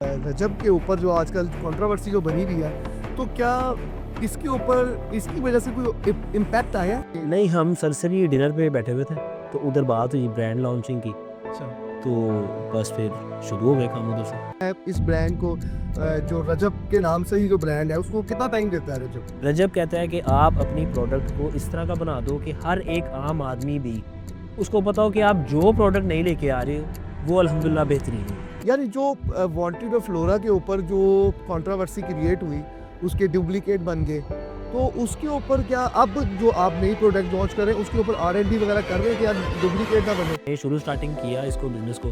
रजब के ऊपर जो आजकल कंट्रोवर्सी जो बनी हुई है, तो क्या इसके ऊपर इसकी वजह से कोई इम्पैक्ट आया? नहीं, हम सरसरी डिनर पे बैठे हुए थे तो उधर बात हुई ब्रांड लॉन्चिंग की, अच्छा, तो बस फिर शुरू हो गए काम उधर से। इस ब्रांड को जो रजब के नाम से ही जो ब्रांड है उसको कितना टाइम देता है रजब? रजब कहता है कि आप अपनी प्रोडक्ट को इस तरह का बना दो कि हर एक आम आदमी भी उसको पता हो कि आप जो प्रोडक्ट नहीं लेके आ रहे हो वो अल्हम्दुलिल्लाह बेहतरीन है। यानी जो वांटेड ऑफ फ्लोरा के ऊपर जो कंट्रोवर्सी क्रिएट हुई, उसके डुप्लीकेट बन गए, तो उसके ऊपर क्या अब जो आप नई प्रोडक्ट लॉन्च करें उसके ऊपर R&D वगैरह कर रहे हैं कि यार डुप्लीकेट ना बने? ये शुरू स्टार्टिंग किया इसको बिजनेस को,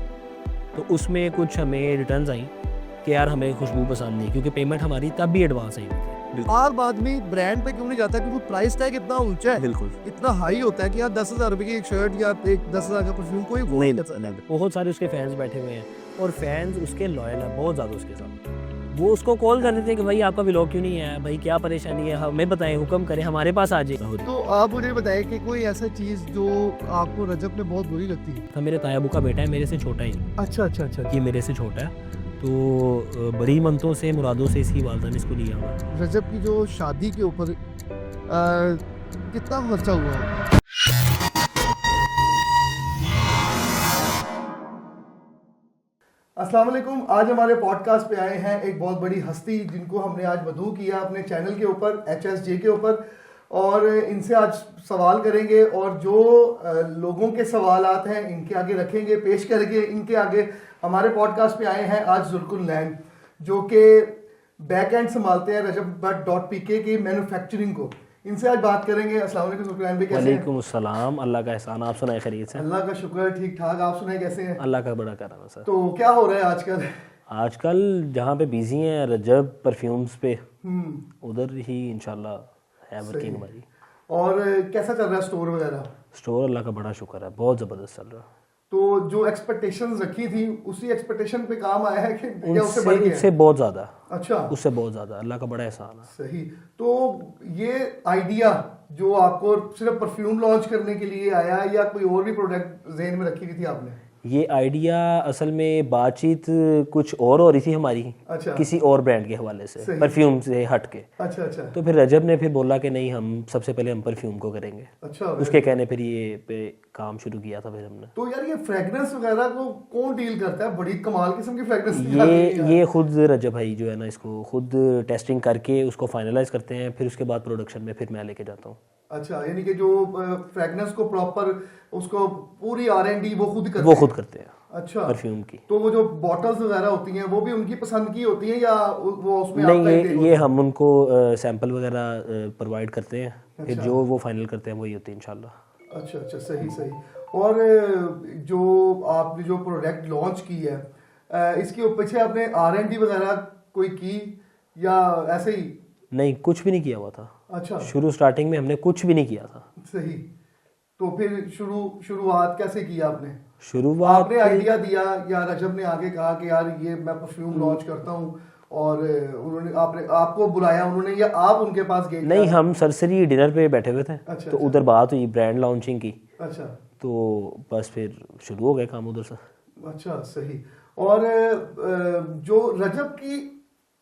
तो उसमें कुछ हमें रिटर्न्स आई कि यार हमें खुशबू पसंद नहीं, क्योंकि पेमेंट हमारी तब भी एडवांस आई हुई थी। आम आदमी ब्रांड पे क्यों नहीं जाता? क्योंकि प्राइस टैग इतना ऊंचा है, बिल्कुल इतना हाई होता है कि यार 10,000 रुपए की एक शर्ट या एक 10,000 का परफ्यूम कोई वो नहीं लेता। बहुत सारे उसके फैंस बैठे हुए हैं और फैंस उसके लॉयल हैं बहुत ज़्यादा उसके साथ। वो उसको कॉल कर रहे थे कि भाई आपका व्लॉग क्यों नहीं है, भाई क्या परेशानी है, हमें बताएं, हुक्म करें, हमारे पास आ जाए। तो आप मुझे बताएं कि कोई ऐसा चीज़ जो आपको रजब में बहुत बुरी लगती है? था मेरे ताया अबू का बेटा है, मेरे से छोटा ही, अच्छा अच्छा अच्छा। ये मेरे से छोटा है, तो बड़ी मंतों से मुरादों से इसकी वालदा ने इसको लिया हुआ है। रजब की जो शादी के ऊपर कितना खर्चा हुआ है? अस्सलाम वालेकुम। आज हमारे पॉडकास्ट पे आए हैं एक बहुत बड़ी हस्ती जिनको हमने आज मदऊ किया अपने चैनल के ऊपर, HSJ के ऊपर, और इनसे आज सवाल करेंगे और जो लोगों के सवालात हैं इनके आगे रखेंगे, पेश करेंगे इनके आगे। हमारे पॉडकास्ट पे आए हैं आज जुल्कुल लैंड, जो कि बैक एंड संभालते हैं rajab.pk की मैन्युफैक्चरिंग को। इनसे आज बात करेंगे। अस्सलाम वालेकुम जुल्कुल लैंड भाई, कैसे हैं? वालेकुम अस्सलाम, अल्लाह का एहसान, आप सुनाए खैरियत से? अल्लाह का शुक्र है, ठीक ठाक। आप सुनाए कैसे हैं? अल्लाह का बड़ा करम है सर। तो क्या हो रहा है आजकल? आजकल जहाँ पे बिजी हैं रजब परफ्यूम्स पे, उधर ही इंशाल्लाह है वर्किंग हमारी। और कैसा चल रहा है स्टोर वगैरह? स्टोर अल्लाह का बड़ा शुक्र है, बहुत ज़बरदस्त चल रहा है। तो जो एक्सपेक्टेशंस रखी थी उसी एक्सपेक्टेशन पे काम आया है कि या उससे बढ़ गया? उससे बहुत ज़्यादा। अच्छा, उससे बहुत ज़्यादा, अल्लाह का बड़ा एहसान है। सही। तो ये आइडिया जो आपको सिर्फ परफ्यूम लॉन्च करने के लिए आया या कोई और भी प्रोडक्ट ज़हन में रखी हुई थी आपने? ये आइडिया असल में बातचीत कुछ और हो रही थी हमारी, अच्छा, किसी और ब्रांड के हवाले से, सही। परफ्यूम से हट के। अच्छा अच्छा तो फिर रजब ने फिर बोला कि नहीं, हम सबसे पहले हम परफ्यूम को करेंगे। अच्छा। उसके कहने फिर ये पे काम शुरू किया था फिर हमने। तो यार ये फ्रेगरेंस वगैरह को कौन डील करता है? बड़ी कमाल किस्म की फ्रेगरेंस ये खुद रजब भाई जो है ना, इसको खुद टेस्टिंग करके उसको फाइनलाइज करते हैं, फिर उसके बाद प्रोडक्शन में फिर मैं लेके जाता हूँ। अच्छा, यानी कि जो फ्रेगनेंस को प्रॉपर उसको पूरी R&D वो खुद करते हैं अच्छा, परफ्यूम की। तो वो जो बॉटल्स वगैरह होती हैं वो भी उनकी पसंद की होती हैं या वो उसमें नहीं, ये हम उनको सैंपल वगैरह प्रोवाइड करते हैं, फिर जो वो फाइनल करते हैं वही होती है इंशाल्लाह। अच्छा अच्छा, सही सही। और जो आपने जो प्रोडक्ट लॉन्च की है, इसके पीछे आपने R&D वगैरह कोई की या ऐसे ही? नहीं, कुछ भी नहीं किया हुआ था। अच्छा, शुरू स्टार्टिंग में हमने कुछ भी नहीं किया था। सही। तो फिर शुरुआत कैसे की आपने? शुरुआत आपने आइडिया दिया या रजब ने आगे कहा कि यार ये मैं परफ्यूम लॉन्च करता हूँ, और उन्होंने आपको बुलाया उन्होंने या आप उनके पास गए? नहीं, हम सरसरी डिनर पे बैठे हुए थे। अच्छा, तो उधर बात हुई ब्रांड लॉन्चिंग की, अच्छा, तो बस फिर शुरू हो गए काम उधर से। अच्छा, सही। और जो रजब की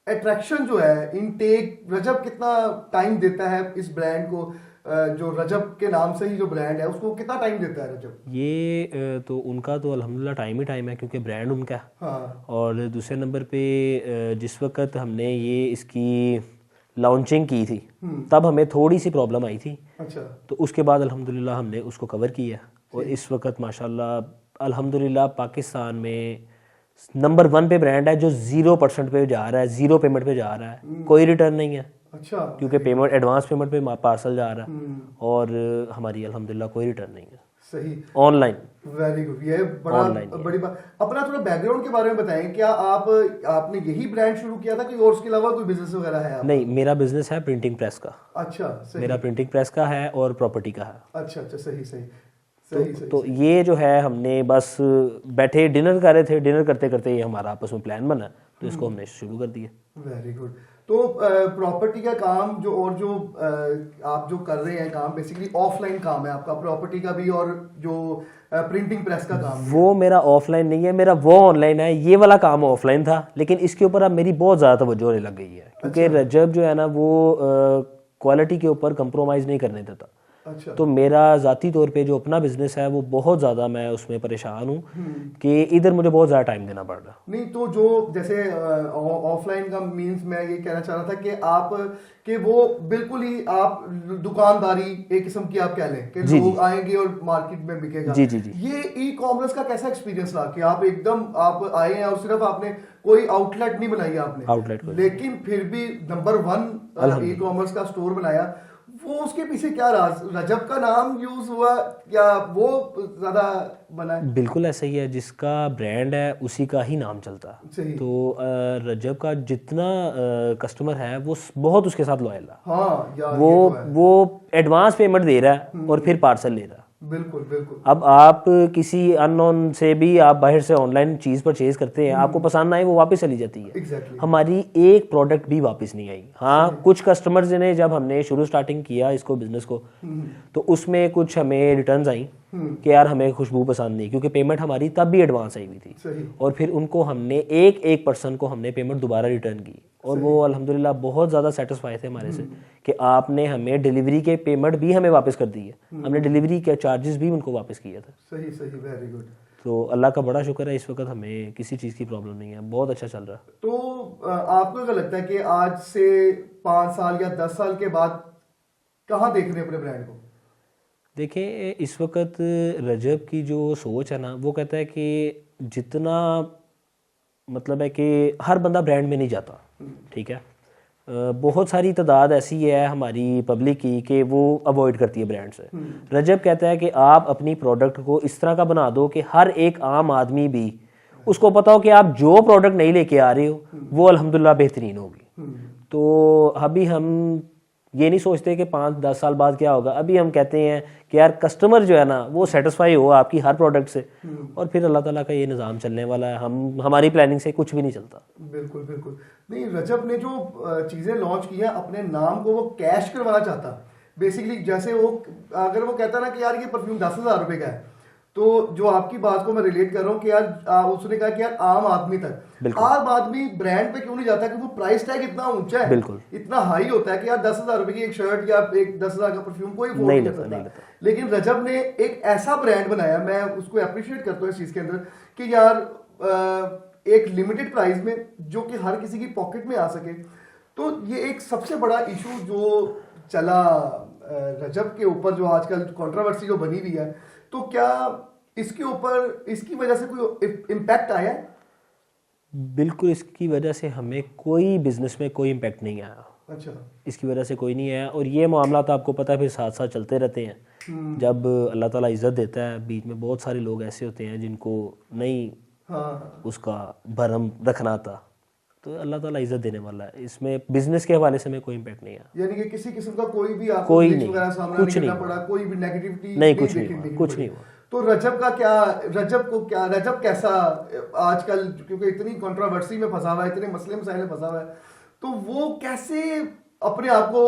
अट्रैक्शन जो है, इनटेक, रजब कितना टाइम देता है इस ब्रांड को? जो रजब के नाम से ही जो ब्रांड है उसको कितना टाइम देता है रजब? ये तो उनका तो अल्हम्दुलिल्लाह टाइम ही टाइम है, क्योंकि ब्रांड उनका है। हाँ। और दूसरे नंबर पे जिस वक्त हमने ये इसकी लॉन्चिंग की थी तब हमें थोड़ी सी प्रॉब्लम आई थी। अच्छा। तो उसके बाद अल्हम्दुलिल्लाह हमने उसको कवर किया, और इस वक्त माशाल्लाह अल्हम्दुलिल्लाह पाकिस्तान में नंबर 1 पे ब्रांड है जो 0% पे जा रहा है, 0 पेमेंट पे जा रहा है, कोई रिटर्न नहीं है। अच्छा, क्योंकि पेमेंट एडवांस पेमेंट पे पार्सल जा रहा है, और हमारी अल्हम्दुलिल्लाह कोई रिटर्न नहीं है। सही, ऑनलाइन। Very good. ये बड़ा बड़ी बात। अपना थोड़ा बैकग्राउंड के बारे में बताएं। क्या आपने यही ब्रांड शुरू किया था कि और उसके अलावा कोई बिजनेस वगैरह है? नहीं, मेरा बिजनेस है प्रिंटिंग प्रेस का। अच्छा, सही। मेरा प्रिंटिंग प्रेस का है और प्रॉपर्टी का है। अच्छा अच्छा, सही सही तो ये जो है हमने बस बैठे डिनर कर रहे थे, डिनर करते करते ये हमारा आपस में प्लान बना, तो इसको हमने शुरू कर दिया। Very good. तो प्रॉपर्टी का काम जो आप जो कर रहे हैं काम बेसिकली ऑफलाइन काम है आपका, प्रॉपर्टी का भी और जो प्रिंटिंग प्रेस का काम वो मेरा ऑफलाइन नहीं है, मेरा वो ऑनलाइन है। ये वाला काम ऑफलाइन था, लेकिन इसके ऊपर अब मेरी बहुत ज़्यादा तवज्जो होने लग गई है, क्योंकि रजब जो है ना वो क्वालिटी के ऊपर कंप्रोमाइज़ नहीं करने देता। अच्छा। तो मेरा ज़ाती तौर पे जो अपना बिजनेस है वो बहुत ज़्यादा मैं उसमें परेशान हूँ कि इधर मुझे बहुत ज़्यादा टाइम देना पड़ रहा। नहीं तो जो जैसे ऑफलाइन का मींस मैं ये कहना चाह रहा था कि आप कि वो बिल्कुल ही आप दुकानदारी एक किस्म की आप कह लें कि लोग आएंगे और मार्केट में बिकेगा। जी जी जी। ये ई कॉमर्स का कैसा एक्सपीरियंस रहा कि आप एकदम आप आए हैं और सिर्फ आपने कोई आउटलेट नहीं बनाई आपने, आउटलेट लेकिन फिर भी नंबर 1 ई कॉमर्स का स्टोर बनाया, वो उसके पीछे क्या राज, रजब का नाम यूज हुआ या वो ज्यादा बना है? बिल्कुल ऐसा ही है, जिसका ब्रांड है उसी का ही नाम चलता है। तो रजब का जितना कस्टमर है वो बहुत उसके साथ लॉयल है। हाँ यार, वो एडवांस पेमेंट दे रहा है और फिर पार्सल ले रहा है। बिल्कुल बिल्कुल। अब आप किसी अननोन से भी आप बाहर से ऑनलाइन चीज परचेज करते हैं, आपको पसंद ना आए वो वापस चली जाती है। Exactly. हमारी एक प्रोडक्ट भी वापस नहीं आई। हाँ, कुछ कस्टमर्स ने जब हमने शुरू स्टार्टिंग किया इसको बिजनेस को, तो उसमें कुछ हमें रिटर्न्स आई कि यार हमें खुशबू पसंद नहीं, क्योंकि पेमेंट हमारी तब भी एडवांस आई हुई थी। सही। और फिर उनको हमने एक पर्सन को हमने पेमेंट दोबारा रिटर्न की, और वो अल्हम्दुलिल्लाह बहुत ज़्यादा सेटिस्फाई थे हमारे से कि आपने हमें डिलीवरी के पेमेंट भी हमें वापस कर दी है, हमने डिलीवरी के चार्जेस भी उनको वापस किया था। सही सही, वेरी गुड। तो अल्लाह का बड़ा शुक्र है, इस वक्त हमें किसी चीज़ की प्रॉब्लम नहीं है, बहुत अच्छा चल रहा है। तो आपको क्या लगता है कि आज से 5 साल या 10 साल के बाद कहाँ देख रहे हैं अपने ब्रांड को? देखिए, इस वक्त रजब की जो सोच है ना वो कहता है कि जितना मतलब है कि हर बंदा ब्रांड में नहीं जाता, ठीक है। बहुत सारी तादाद ऐसी है हमारी पब्लिक की कि वो अवॉइड करती है ब्रांड से। रजब कहता है कि आप अपनी प्रोडक्ट को इस तरह का बना दो कि हर एक आम आदमी भी उसको पता हो कि आप जो प्रोडक्ट नहीं लेके आ रहे हो वो अल्हम्दुलिल्लाह बेहतरीन होगी। तो अभी हम ये नहीं सोचते कि 5-10 साल बाद क्या होगा, अभी हम कहते हैं कि यार कस्टमर जो है ना वो सेटिस्फाई हो आपकी हर प्रोडक्ट से, और फिर अल्लाह ताला का ये निज़ाम चलने वाला है। हमारी प्लानिंग से कुछ भी नहीं चलता। बिल्कुल बिल्कुल नहीं, रजब ने जो चीज़ें लॉन्च की हैं अपने नाम को वो कैश करवाना चाहता बेसिकली। जैसे वो अगर वो कहता ना कि यार ये परफ्यूम 10,000 रुपए का है, तो जो आपकी बात को मैं रिलेट कर रहा हूँ कि यार उसने कहा कि यार आम आदमी तक, आम आदमी ब्रांड पे क्यों नहीं जाता कि वो प्राइस टैग इतना ऊंचा है, बिल्कुल इतना हाई होता है कि यार 10,000 रुपए की एक शर्ट या एक 10,000 का परफ्यूम कोई अफोर्ड नहीं कर सकता। लेकिन रजब ने एक ऐसा ब्रांड बनाया, मैं उसको अप्रिशिएट करता हूँ इस चीज के अंदर कि यार एक लिमिटेड प्राइस में जो कि हर किसी की पॉकेट में आ सके। तो ये एक सबसे बड़ा इशू जो चला रजब के ऊपर, जो आजकल कंट्रोवर्सी जो बनी हुई है, तो क्या इसके ऊपर इसकी वजह से कोई इम्पैक्ट आया है? बिल्कुल, इसकी वजह से हमें कोई बिजनेस में कोई इम्पैक्ट नहीं आया। अच्छा। इसकी वजह से कोई नहीं आया, और ये मामला तो आपको पता है फिर साथ साथ चलते रहते हैं। जब अल्लाह ताला इज्जत देता है, बीच में बहुत सारे लोग ऐसे होते हैं जिनको नहीं उसका भरम रखना आता, तो अल्लाह ताला इज्जत देने वाला है। इसमें बिजनेस के हवाले से में कोई इम्पैक्ट नहीं आया, यानी कि किसी किस्म का कोई भी आपको कोई नहीं, कुछ नहीं पड़ा, कोई भी नेगेटिविटी नहीं, कुछ नहीं हुआ। तो रजब का क्या, रजब कैसा आजकल, क्योंकि इतनी कंट्रोवर्सी में फंसा हुआ है, इतने मसले मसाइल में फंसा हुआ है, तो वो कैसे अपने आप को,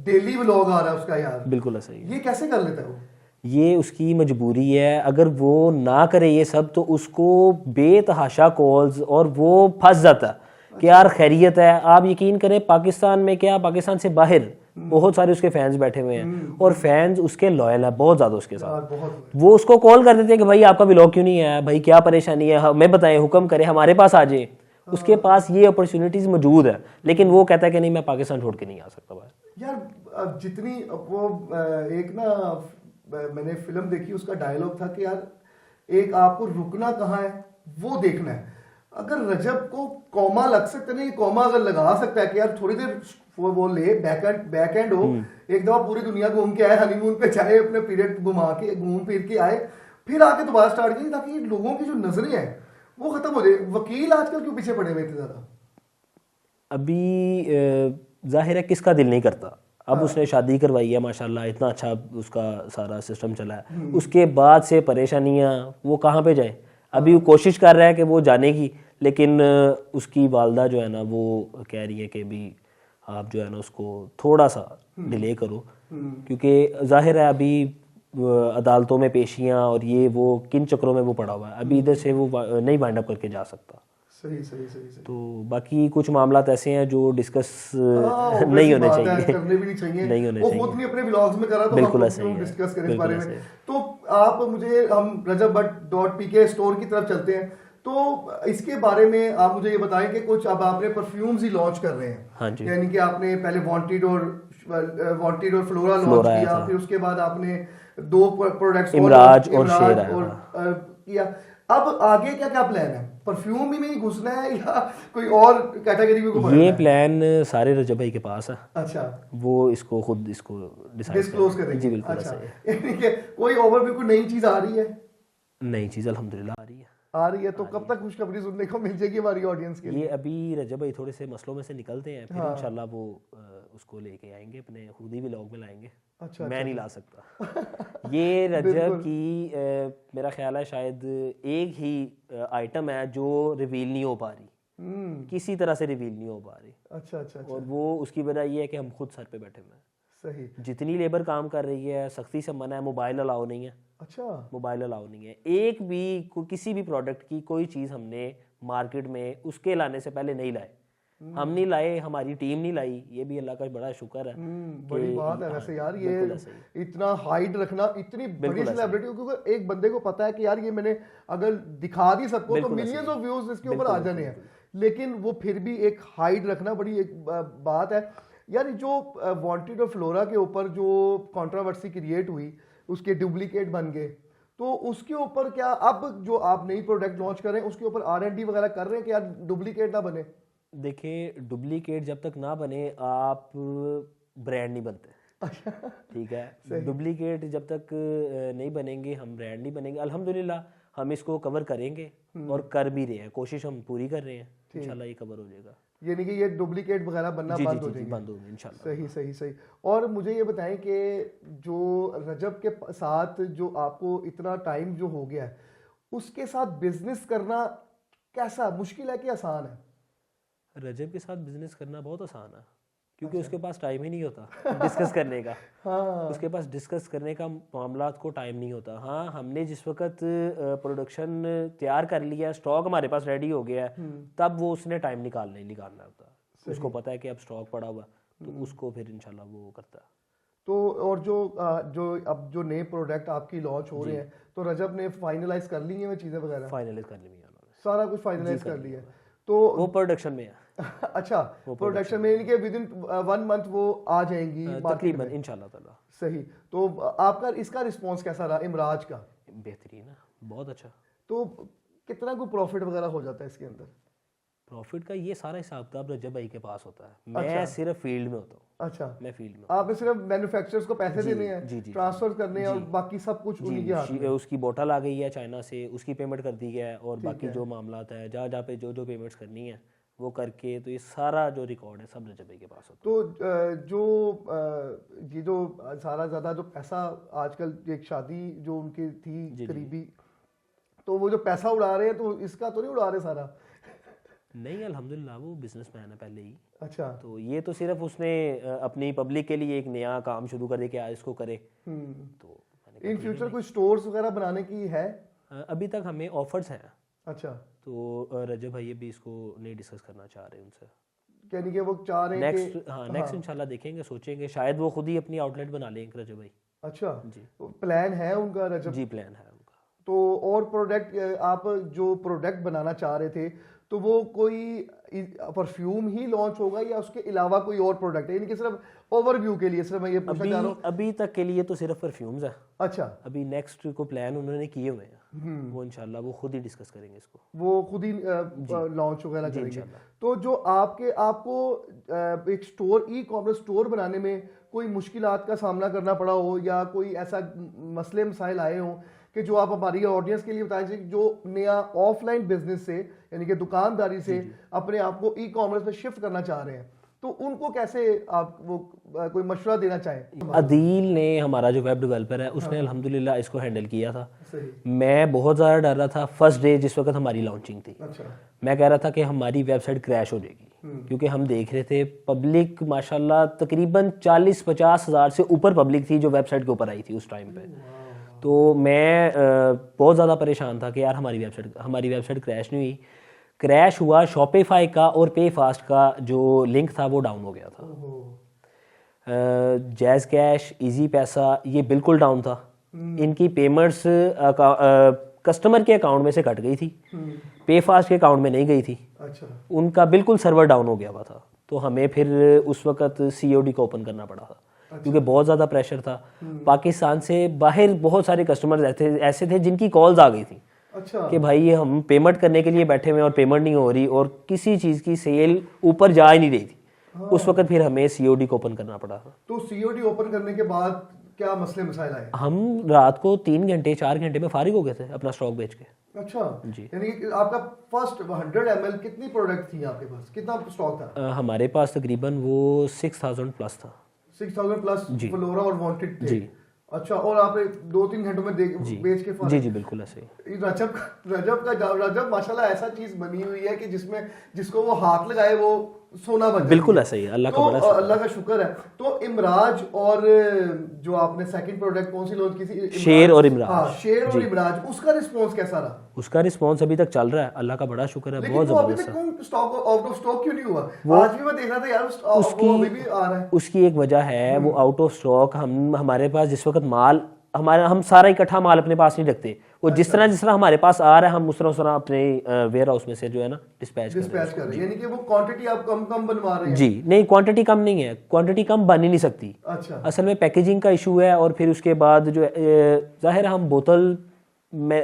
डेली व्लॉग आ रहा है उसका यार, बिल्कुल ऐसा ही, ये कैसे कर लेता है वो? ये उसकी मजबूरी है। अगर वो ना करे ये सब तो उसको बेतहाशा कॉल्स, और वो फंस जाता है कि यार खैरियत है। आप यकीन करें, पाकिस्तान में क्या, पाकिस्तान से बाहर बहुत सारे उसके फैंस बैठे हुए हैं, और फैंस उसके लॉयल है बहुत ज्यादा उसके साथ। वो उसको कॉल कर देते हैं कि भाई आपका व्लॉग क्यों नहीं आया, भाई क्या परेशानी है, हमें बताएं, हुक्म करें, हमारे पास आ जाए। उसके पास ये अपॉर्चुनिटीज मौजूद है, लेकिन वो कहता है कि नहीं मैं पाकिस्तान छोड़ के नहीं आ सकता भाई। यार जितनी वो एक ना मैंने फिल्म देखी, उसका डायलॉग था कि यार एक आपको रुकना कहाँ है वो देखना है। अगर रजब को कॉमा लग सकता नहीं, कॉमा अगर लगा सकता है कि यार थोड़ी देर वो ले बैक एंड हो, एक दफा पूरी दुनिया घूम के आए, हनीमून पे जाए, अपने पीरियड घुमा के घूम फिर के आए, फिर आके दोबारा स्टार्ट की, ताकि लोगों की जो नजरें हैं वो खत्म हो जाए। वकील आजकल क्यों पीछे पड़े हुए इतने ज्यादा? अभी जाहिर है किसका दिल नहीं करता। अब उसने शादी करवाई है माशाल्लाह, इतना अच्छा उसका सारा सिस्टम चला है, उसके बाद से परेशानियां, वो कहाँ पे जाए। अभी वो कोशिश कर रहा है कि वो जाने की, लेकिन उसकी वालदा जो है ना वो कह रही है कि भी आप जो है ना उसको थोड़ा सा डिले करो, क्योंकि जाहिर है अभी अदालतों में पेशियां और ये वो किन चक्रों में वो पड़ा हुआ है, अभी इधर से वो नहीं वाइंड अप करके जा सकता। सही सही सही सही। तो बाकी कुछ मामला ऐसे हैं जो डिस्कस नहीं होने चाहिए, करने भी नहीं चाहिए, नहीं होने वो चाहिए। खुद नहीं अपने व्लॉग्स में करा तो बिल्कुल हम ऐसा क्यों ही है, डिस्कस करें इस बिल्कुल बारे ऐसा में। ही है। तो आप मुझे हम rajab.pk स्टोर की तरफ चलते हैं, तो इसके बारे में आप मुझे ये बताएं कि कुछ अब आपने परफ्यूम्स ही लॉन्च कर रहे हैं। हाँ जी। यानी कि आपने पहले वांटेड और फ्लोरा लॉन्च फ्लोरा आया किया, था। फिर उसके बाद आपने 2 प्रोडक्ट्स इमराज और शेर आया और किया। अब आगे क्या क्या प्लान है? परफ्यूम ही में ही घुसना है या कोई और कैटेगरी में को बढ़ना ये है? प्लान सारे रजब भाई के पास है, अच्छा, वो इसको खुद इसको डिस्क्लोज डिसाइड करेंगे। जी बिल्कुल अच्छा, ऐसा ही है। यानी कि कोई ओवरव्यू कोई नई चीज आ रही है? नई चीज़ अल्हम्दुलिल्लाह आ रही है। तो कब तक खुशखबरी सुनने को मिल जाएगी हमारी ऑडियंस के लिए? ये अभी रजब भाई थोड़े से मसलों में से निकलते हैं, फिर इंशाल्लाह वो उसको लेके आएंगे, अपने खुद ही व्लॉग में लाएंगे। अच्छा, मैं नहीं ला सकता। ये रजब की मेरा ख्याल है शायद एक ही आइटम है जो रिवील नहीं हो पा रही, किसी तरह से रिवील नहीं हो पा रही। अच्छा अच्छा अच्छा, और वो उसकी वजह ये है कि हम खुद सर पे बैठे हुए हैं। सही। जितनी लेबर काम कर रही है सख्ती से मना है, मोबाइल अलाउ नहीं है। अच्छा, मोबाइल अलाउ नहीं है। एक भी किसी भी प्रोडक्ट की कोई चीज़ हमने मार्केट में उसके लाने से पहले नहीं लाए, हम नहीं लाए, हमारी टीम नहीं लाई। ये भी अल्लाह का बड़ा शुक्र है। बड़ी बात है वैसे यार, ये बिल्कुल ऐसे ही। इतना हाइड रखना, इतनी बड़ी बिल्कुल ऐसे ही। सेलिब्रिटी, क्योंकि एक बंदे को पता है कि यार ये मैंने अगर दिखा दी सबको तो बिल्कुल ऐसे मिलियंस ही। ऑफ व्यूज इसके ऊपर बिल्कुल, आ जाने हैं, लेकिन वो फिर भी एक हाइड रखना बड़ी एक बात है यार। जो वांटेड और फ्लोरा के ऊपर जो कंट्रोवर्सी क्रिएट हुई, उसके डुप्लीकेट बन गए, तो उसके ऊपर क्या अब जो आप नई प्रोडक्ट लॉन्च कर रहे हैं उसके ऊपर R&D वगैरह कर रहे हैं कि यार डुप्लीकेट ना बने? देखिए, डुप्लीकेट जब तक ना बने आप ब्रांड नहीं बनते। ठीक है, डुप्लीकेट जब तक नहीं बनेंगे हम ब्रांड नहीं बनेंगे। अल्हम्दुलिल्लाह हम इसको कवर करेंगे और कर भी रहे हैं, कोशिश हम पूरी कर रहे हैं, इंशाल्लाह ये कवर हो जाएगा। यानी कि ये डुप्लीकेट वगैरह बनना बंद हो जाएंगे? बंद होंगे इंशाल्लाह। सही सही सही। और मुझे ये बताएं कि जो रजब के साथ जो आपको इतना टाइम जो हो गया है, उसके साथ बिजनेस करना कैसा, मुश्किल है कि आसान है? रजब के साथ बिजनेस करना बहुत आसान है, क्योंकि उसके पास टाइम ही नहीं होता डिस्कस करने का। हाँ, उसके पास डिस्कस करने का मामलात को टाइम नहीं होता। हाँ, हमने जिस वक्त प्रोडक्शन तैयार कर लिया, स्टॉक हमारे पास रेडी हो गया है, तब वो उसने टाइम निकालना होता है। उसको पता है कि अब स्टॉक पड़ा हुआ, तो उसको फिर इंशाल्लाह वो करता है। तो और अब जो नए प्रोडक्ट आपकी लॉन्च हो रहे हैं, तो रजब ने फाइनलाइज कर ली है वो चीजें वगैरह? फाइनलाइज कर ली है उन्होंने, सारा कुछ फाइनलाइज कर लिया है, तो वो प्रोडक्शन में है। अच्छा, प्रोडक्शन में, यानी कि विद इन 1 मंथ वो आ जाएंगी तकरीबन इंशाल्लाह ताला। सही। तो आपका इसका रिस्पांस कैसा रहा इमराज का? बेहतरीन है, बहुत अच्छा। तो कितना को प्रॉफिट वगैरह हो जाता है इसके अंदर? प्रॉफिट का ये सारा हिसाब किताब रजब भाई के पास होता है। मैं सिर्फ फील्ड में होता हूँ। अच्छा, मैं फील्ड में, आपने सिर्फ मैन्युफैक्चरर्स को पैसे देने हैं, ट्रांसफर करने हैं, और बाकी सब कुछ उन्हीं के हाथ में? उसकी बोतल आ गई है चाइना से, उसकी पेमेंट कर दी है, और बाकी जो मामलात है जहाँ पे जो पेमेंट्स करनी है वो करके, तो ये सारा जो रिकॉर्ड है सब रजब भाई के पास होता है। तो ये जो सारा ज़्यादा जो पैसा आजकल, एक शादी जो उनकी थी करीबी, तो वो जो पैसा उड़ा रहे हैं, तो इसका तो नहीं उड़ा रहे सारा? नहीं, अल्हम्दुलिल्लाह वो बिजनेसमैन है पहले ही। अच्छा, तो ये तो सिर्फ उसने अपनी पब्लिक के लिए एक नया काम शुरू कर दिया कि आज इसको करे। तो इन फ्यूचर कोई स्टोर्स वगैरह बनाने की है? अभी तक हमें ऑफर्स हैं। अच्छा, तो रजब भाई भी इसको नहीं डिस्कस करना चाह रहे उनसे, यानी कि वो चाह रहे हैं नेक्स्ट। हाँ, नेक्स्ट इंशाल्लाह देखेंगे, सोचेंगे, शायद वो खुद ही अपनी आउटलेट बना लेंगे रजब भाई। अच्छा जी, प्लान है उनका रजब? जी प्लान है उनका। तो और प्रोडक्ट, आप जो प्रोडक्ट बनाना चाह रहे थे, तो वो कोई परफ्यूम ही लॉन्च होगा या उसके अलावा कोई और प्रोडक्ट है? यानी कि सिर्फ ओवरव्यू के लिए सिर्फ मैं ये पूछना चाह रहा हूँ। अभी तक के लिए तो सिर्फ परफ्यूम्स है। अच्छा, अभी नेक्स्ट को प्लान उन्होंने किए हुए हैं, वो इंशाल्लाह वो खुद ही डिस्कस करेंगे इसको, वो खुद ही लॉन्च वगैरह करेंगे। तो जो आपको एक स्टोर, ई कॉमर्स स्टोर बनाने में कोई मुश्किलात का सामना करना पड़ा हो, या कोई ऐसा मसले मसाइल आए हों कि जो आप हमारी ऑडियंस के लिए बताएं, जो नया ऑफलाइन बिजनेस से, यानी कि दुकानदारी से अपने आप को ई कॉमर्स में शिफ्ट करना चाह रहे हैं, तो उनको कैसे आप वो कोई मशवरा देना चाहें? अदील ने, हमारा जो वेब डेवलपर है, उसने अल्हम्दुलिल्लाह इसको हैंडल किया था। सही। मैं बहुत ज़्यादा डर रहा था फर्स्ट डे जिस वक्त हमारी लॉन्चिंग थी। अच्छा। मैं कह रहा था कि हमारी वेबसाइट क्रैश हो जाएगी, क्योंकि हम देख रहे थे पब्लिक माशाल्लाह तकरीबन 40-50 हज़ार से ऊपर पब्लिक थी जो वेबसाइट के ऊपर आई थी उस टाइम पे। तो मैं बहुत ज़्यादा परेशान था कि यार हमारी वेबसाइट क्रैश नहीं हुई। क्रैश हुआ शॉपिफाई का और पे फास्ट का जो लिंक था वो डाउन हो गया था। जैज़ कैश, इजी पैसा, ये बिल्कुल डाउन था। इनकी पेमेंट्स कस्टमर के अकाउंट में से कट गई थी, पे फास्ट के अकाउंट में नहीं गई थी। अच्छा। उनका बिल्कुल सर्वर डाउन हो गया हुआ था। तो हमें फिर उस वक्त COD को ओपन करना पड़ा था, क्योंकि बहुत ज़्यादा प्रेशर था। पाकिस्तान से बाहर बहुत सारे कस्टमर्स ऐसे थे जिनकी कॉल्स आ गई थी। अच्छा। कि भाई ये हम पेमेंट करने के लिए बैठे हुए हैं और पेमेंट नहीं हो रही, और किसी चीज़ की सेल ऊपर जा ही नहीं रही थी। उस वक्त फिर हमें COD को ओपन करना पड़ा था। तो COD ओपन करने के बाद क्या मसले मसाइल आए? हम रात को 3 घंटे 4 घंटे में फारिग हो गए थे अपना स्टॉक बेच के। अच्छा जी। यानी कि आपका फर्स्ट 100 ml कितनी प्रोडक्ट थी आपके पास, कितना स्टॉक था? हमारे पास तकरीबन वो 6000 प्लस था। 6000 प्लस फ्लोरा और वांटेड थे। जी। अच्छा, और आपने 2-3 घंटों में बेच के जी बिल्कुल ऐसे ही। रजब माशाल्लाह ऐसा चीज बनी हुई है कि जिसको वो हाथ लगाए वो सोना बन जाती है। बिल्कुल ऐसा ही, अल्लाह का बड़ा शुक्र। अल्लाह का शुक्र है। तो इमराज और जो आपने सेकंड प्रोडक्ट कौन सी लॉन्च की थी? शेर और इमराज। हाँ, शेर और इमराज, उसका रिस्पॉन्स कैसा रहा? उसका रिस्पॉन्स अभी तक चल रहा है, अल्लाह का बड़ा शुक्र है, बहुत अभी जबरदस्त है। तक स्टॉक आउट ऑफ स्टॉक क्यों नहीं हुआ? आज भी मैं देख रहा था यार, वो अभी भी आ रहा है। उसकी एक वजह है, वो आउट ऑफ स्टॉक। हमारे पास जिस वक्त माल हम सारा इकट्ठा माल अपने पास नहीं रखते। वो जिस तरह हमारे पास आ रहा है, हम उस तरह अपने वेयर हाउस में से जो है ना डिस्पैच कर रहे हैं। यानी कि वो क्वांटिटी आप कम बनवा रहे हैं? जी नहीं, क्वांटिटी कम नहीं है, क्वांटिटी कम बन ही नहीं सकती। अच्छा। असल में पैकेजिंग का इशू है, और फिर उसके बाद जो जाहिर है हम बोतल में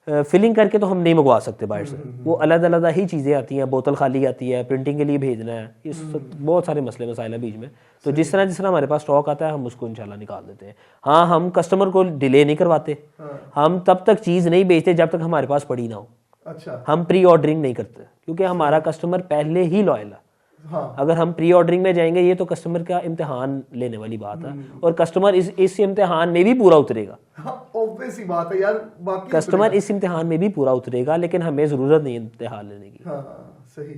फिलिंग करके तो हम नहीं मंगवा सकते बाहर से। वो अलग अलग ही चीज़ें आती हैं, बोतल खाली आती है, प्रिंटिंग के लिए भेजना है, ये बहुत सारे मसले मसाइल हैं बीच में। तो जिस तरह हमारे पास स्टॉक आता है हम उसको इंशाल्लाह निकाल देते हैं। हाँ, हम कस्टमर को डिले नहीं करवाते। हम तब तक चीज़ नहीं बेचते जब तक हमारे पास पड़ी ना हो। अच्छा। हम प्री ऑर्डरिंग नहीं करते, क्योंकि हमारा कस्टमर पहले ही लॉयल है। हाँ। अगर हम प्री ऑर्डरिंग में जाएंगे, ये तो कस्टमर का इम्तिहान लेने वाली बात है, और कस्टमर इस इम्तिहान में भी पूरा उतरेगा। ऑब्वियस ही बात है यार, बाकी कस्टमर इस इम्तिहान में भी पूरा उतरेगा, लेकिन हमें जरूरत नहीं इम्तिहान लेने की। हाँ सही।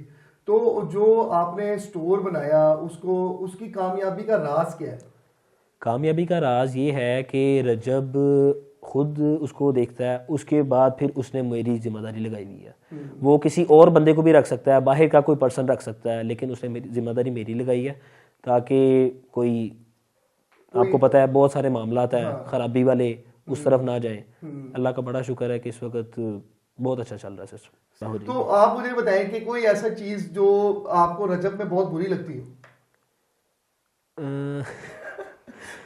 तो जो आपने स्टोर बनाया उसकी कामयाबी का राज क्या है? कामयाबी का राज ये है कि रजब खुद उसको देखता है, उसके बाद फिर उसने मेरी जिम्मेदारी लगाई हुई है। वो किसी और बंदे को भी रख सकता है, बाहर का कोई पर्सन रख सकता है, लेकिन उसने जिम्मेदारी मेरी लगाई है, ताकि कोई आपको पता है बहुत सारे मामला है खराबी वाले उस तरफ ना जाए। अल्लाह का बड़ा शुक्र है कि इस वक्त बहुत अच्छा चल रहा है सिस्टम। तो आप मुझे बताएं कि कोई ऐसा चीज जो आपको रजब में बहुत बुरी लगती हो?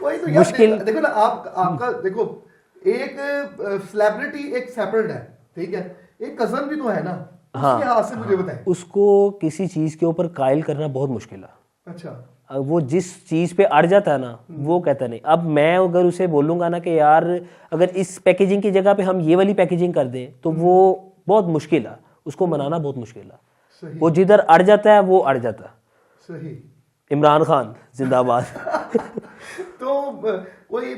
कोई तो यार मुश्किल। देखो ना, आपका देखो, एक सेलिब्रिटी एक सेपरेट है, ठीक है, एक कजन भी तो है ना, उसके हाथ से मुझे बताएं। उसको किसी चीज के ऊपर कायल करना बहुत मुश्किल है। अच्छा। वो जिस चीज पे अड़ जाता है ना, वो कहता नहीं। अब मैं अगर उसे बोलूंगा ना कि यार अगर इस पैकेजिंग की जगह पे हम ये वाली पैकेजिंग कर दें, तो वो बहुत मुश्किल है, उसको मनाना बहुत मुश्किल है। वो जिधर अड़ जाता है वो अड़ जाता है। सही। इमरान खान जिंदाबाद। तो कोई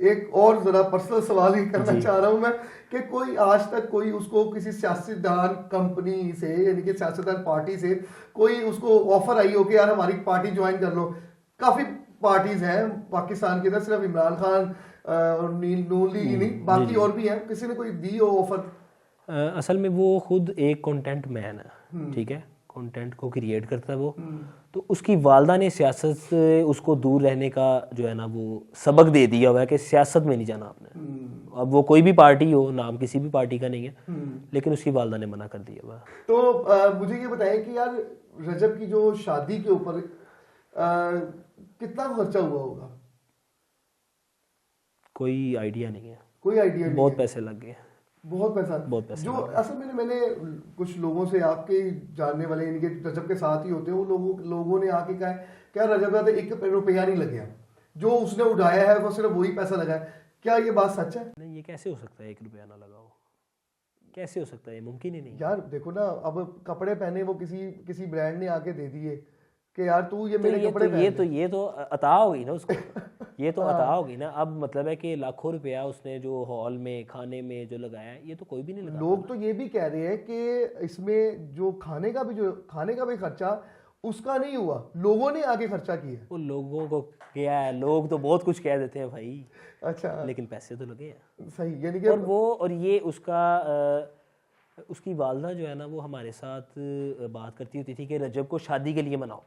एक और जरा पर्सनल सवाल ही करना चाह रहा हूं मैं कि कोई आज तक कोई उसको किसी सियासतदान कंपनी से, यानी कि सियासतदान पार्टी से कोई उसको ऑफर आई हो कि यार हमारी पार्टी ज्वाइन कर लो? काफी पार्टीज हैं पाकिस्तान के अंदर, सिर्फ इमरान खान और नून लीग ही नहीं, बाकी और भी हैं, किसी ने कोई दी हो ऑफर? असल में वो खुद एक कंटेंट मैन है, ठीक है, कंटेंट को क्रिएट करता है वो। तो उसकी वालदा ने सियासत से उसको दूर रहने का जो है ना वो सबक दे दिया हुआ है कि सियासत में नहीं जाना आपने। अब वो कोई भी पार्टी हो, नाम किसी भी पार्टी का नहीं है, लेकिन उसकी वालदा ने मना कर दिया हुआ है। तो मुझे ये बताएं कि यार रजब की जो शादी के ऊपर कितना खर्चा हुआ होगा? कोई आइडिया नहीं है। कोई आइडिया नहीं? बहुत पैसे लग गए। बहुत पैसा जो असल में मैंने कुछ लोगों से, आपके जानने वाले यानी कि रजब के साथ ही होते हैं, वो लोगों ने आके कहा क्या रजब का 1 रुपया नहीं लगे, जो उसने उड़ाया है वो सिर्फ वही पैसा लगा है। क्या ये बात सच है? नहीं, ये कैसे हो सकता है 1 रुपया ना लगा हो? कैसे हो सकता है? मुमकिन ही नहीं यार। देखो ना, अब कपड़े पहने वो किसी ब्रांड ने आके दे दिए, कि यार तू ये मेरे कपड़े ये तो अता होगी ना उसको ये तो अता होगी ना। अब मतलब है कि लाखों रुपया उसने जो हॉल में खाने में जो लगाया है, ये तो कोई भी नहीं लगा। लोग तो ये भी कह रहे हैं कि इसमें जो खाने का भी खर्चा उसका नहीं हुआ, लोगों ने आगे खर्चा किया। वो लोगों को क्या है, लोग तो बहुत कुछ कह देते हैं भाई, अच्छा, लेकिन पैसे तो लगे हैं। सही, यानी कि और ये उसकी वालदा जो है ना, वो हमारे साथ बात करती होती थी कि रजब को शादी के लिए मनाओ।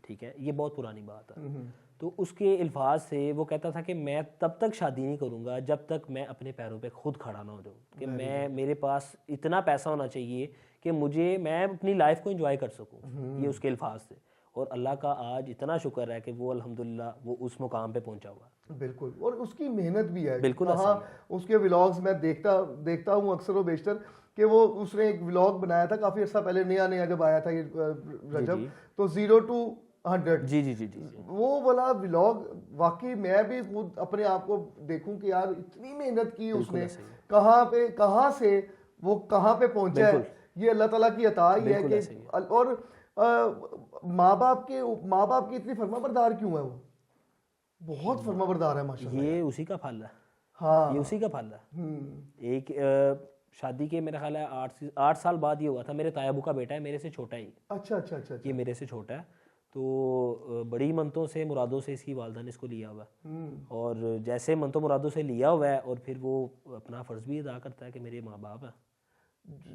ठीक है, ये बहुत पुरानी बात है। तो उसके अल्फाज से वो कहता था कि मैं तब तक शादी नहीं करूंगा जब तक मैं अपने पैरों पे खुद खड़ा ना हो जाऊं, कि मेरे पास इतना पैसा होना चाहिए कि मैं अपनी लाइफ को एंजॉय कर सकूं। ये उसके अल्फाज थे। और अल्लाह का आज इतना शुक्र है कि वो अल्हम्दुलिल्लाह वो उस मुकाम पे पहुंचा हुआ है। बिल्कुल, और उसकी मेहनत भी है। बिल्कुल, हाँ, उसके व्लॉग्स मैं देखता हूँ अक्सर व बेशतर कि वो उसने एक व्लॉग बनाया था काफी अर्सा पहले, नया जब आया था ये रजब, तो 0 to 100। जी। वो वाला व्लॉग वाकई मैं भी खुद अपने आप को देखूं कि यार इतनी मेहनत की उसने, कहाँ से वो कहाँ पे पहुंचा है, ये अल्लाह ताला की अता ही है कि। और माँ बाप की इतनी फर्माबरदार क्यों है? वो बहुत फर्माबरदार है माशाल्लाह। ये उसी का फल है। हाँ, ये उसी का फल है। एक शादी के मेरा ख्याल है 8 साल बाद ये हुआ था। मेरे तायाबू का बेटा है, मेरे से छोटा ही। अच्छा। ये मेरे से छोटा है। तो बड़ी मनतों से मुरादों से इसकी वालदा ने इसको लिया हुआ है, और जैसे मनतों मुरादों से लिया हुआ है, और फिर वो अपना फर्ज भी अदा करता है कि मेरे माँ बाप हैं।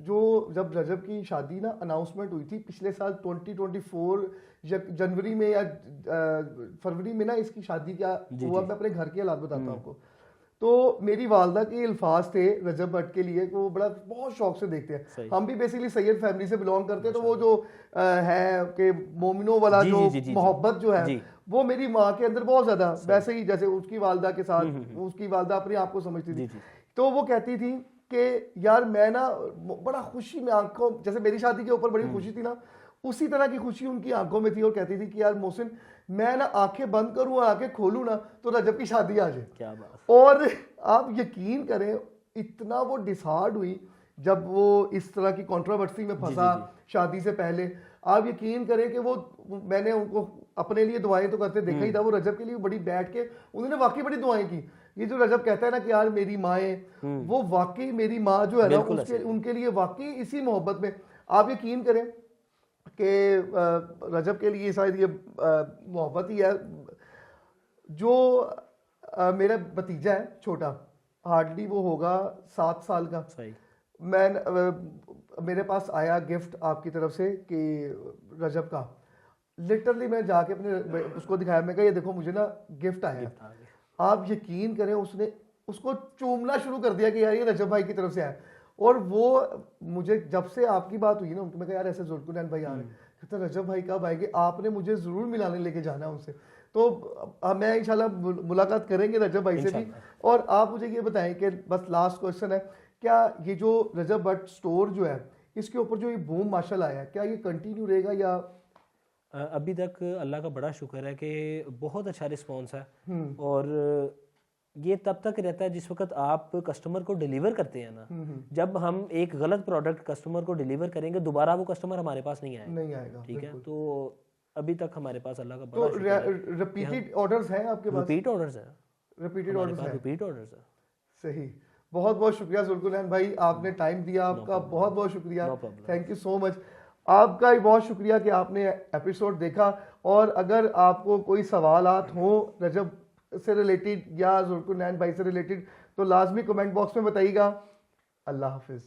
जो जब रजब की शादी ना अनाउंसमेंट हुई थी पिछले साल 2024 जनवरी में या फरवरी में ना, इसकी शादी क्या हुआ, मैं अपने घर के हालात बताता हूँ आपको। तो मेरी वालदा के अल्फाज थे रजब भट्ट के लिए, वो बहुत शौक से देखते हैं। हम भी बेसिकली सैयद फैमिली से बिलोंग करते हैं, तो वो जो है कि मोमिनों वाला जो मोहब्बत जो है वो मेरी माँ के अंदर बहुत ज्यादा, वैसे ही जैसे उसकी वालदा के साथ उसकी वालदा अपने आप को समझती थी। तो वो कहती थी कि यार मैं ना बड़ा खुशी में आंखों, जैसे मेरी शादी के ऊपर बड़ी खुशी थी ना, उसी तरह की खुशी उनकी आंखों में थी। और कहती थी कि यार मोहसिन, मैं ना आंखें बंद करूं और आंखें खोलूं ना तो रजब की शादी आ जाए। क्या बात। और आप यकीन करें, इतना वो डिसहार्ड हुई जब वो इस तरह की कंट्रोवर्सी में फंसा शादी से पहले। आप यकीन करें कि वो, मैंने उनको अपने लिए दुआएं तो करते देखा ही था, वो रजब के लिए बड़ी बैठ के उन्होंने वाकई बड़ी दुआएं की। ये जो रजब कहता है ना कि यार मेरी माएँ, वो वाकई मेरी माँ जो है ना, उनके लिए वाकई इसी मोहब्बत में, आप यकीन करें कि रजब के लिए शायद ये मोहब्बत ही है। जो मेरा भतीजा है छोटा, हार्डली वो होगा 7 साल का, सही। मेरे पास आया गिफ्ट आपकी तरफ से कि रजब का, लिटरली मैं जाके अपने उसको दिखाया, मैं कहा ये देखो मुझे ना गिफ्ट आया। आप यकीन करें, उसने उसको चूमना शुरू कर दिया कि यार ये रजब भाई की तरफ से आया। और वो मुझे जब से आपकी बात हुई ना, मैं कहा यार ऐसे जुल्कुनैन भाई आ रहे हैं, कहते रजब भाई कब आएंगे, आपने मुझे जरूर मिलाने लेके जाना है उनसे। तो मैं इंशाल्लाह मुलाकात करेंगे रजब भाई से भी। और आप मुझे ये बताएं कि बस लास्ट क्वेश्चन है, क्या ये जो रजब भट्ट स्टोर जो है, इसके ऊपर जो ये बूम माशाल्लाह आया, क्या ये कंटिन्यू रहेगा या? अभी तक अल्लाह का बड़ा शुक्र है कि बहुत अच्छा रिस्पॉन्स है। और ये तब तक रहता है जिस वक्त आप कस्टमर को डिलीवर करते हैं ना। जब हम एक गलत प्रोडक्ट कस्टमर को डिलीवर करेंगे, दोबारा वो कस्टमर हमारे पास नहीं आएगा। ठीक है, तो अभी तक हमारे पास अल्लाह का बड़ा शुक्र है। रिपीटेड ऑर्डर्स हैं आपके पास? रिपीट ऑर्डर्स है। रिपीटेड ऑर्डर्स है। सही, बहुत बहुत शुक्रिया जुल्कुनैन भाई, आपने टाइम दिया, आपका बहुत बहुत शुक्रिया, थैंक यू सो मच। आपका भी बहुत शुक्रिया कि आपने एपिसोड देखा। और अगर आपको कोई सवालात हो रजब से रिलेटेड या जुल्कुनैन भाई से रिलेटेड, तो लाजमी कमेंट बॉक्स में बताइएगा। अल्लाह हाफिज।